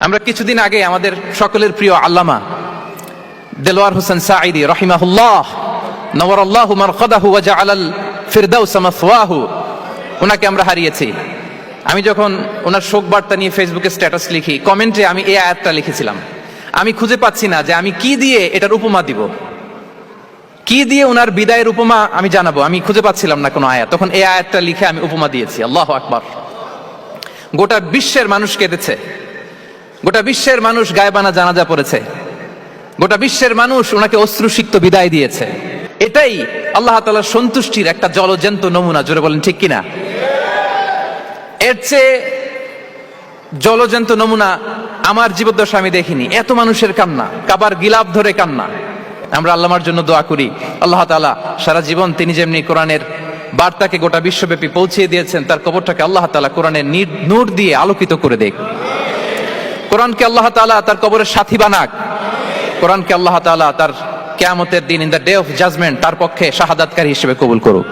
আমরা কিছুদিন আগে আমাদের সকলের প্রিয় আল্লামা দেলোয়ার হোসেন সাঈদী রাহিমাহুল্লাহ নওয়ারাল্লাহু মারকাদাহু ওয়া জাআলাল ফিরদাউস মাসওয়াহু, ওনাকে আমরা হারিয়েছি। আমি যখন ওনার শোক বার্তা নিয়ে ফেসবুকে স্ট্যাটাস লিখি, কমেন্টে আমি এই আয়াতটা লিখেছিলাম। আমি খুঁজে পাচ্ছি না যে আমি কি দিয়ে এটার উপমা দিব, কি দিয়ে ওনার বিদায়ের উপমা আমি জানাবো। আমি খুঁজে পাচ্ছিলাম না কোনো আয়াত, তখন এই আয়াতটা লিখে আমি উপমা দিয়েছি। আল্লাহু আকবার। গোটা বিশ্বের মানুষ কেঁদেছে, গোটা বিশ্বের মানুষ গায়বানা জানাজা পড়েছে, গোটা বিশ্বের মানুষ ওনাকে অশ্রুসিক্ত বিদায় দিয়েছে। এটাই আল্লাহ তাআলার সন্তুষ্টির একটা জলজ্যান্ত নমুনা। জোরে বলেন ঠিক কিনা? এর চেয়ে জলজ্যান্ত নমুনা আমার জীবদ্দশা আমি দেখিনি। এত মানুষের কান্না, কাবার গিলাফ ধরে কান্না। আমরা আল্লামার জন্য দোয়া করি, আল্লাহ তাআলা সারা জীবন তিনি যেমনি কোরআনের বার্তাকে গোটা বিশ্বব্যাপী পৌঁছিয়ে দিয়েছেন, তার কবরটাকে আল্লাহ তাআলা কোরআনের নূর দিয়ে আলোকিত করে দেখ। কোরআনকে আল্লাহ তাআলা তার কবরের সাথী বানাক। কোরআনকে আল্লাহ তাআলা তার কিয়ামতের দিন, in the day of judgement, তার পক্ষে শাহাদাতকারী হিসেবে কবুল করুক।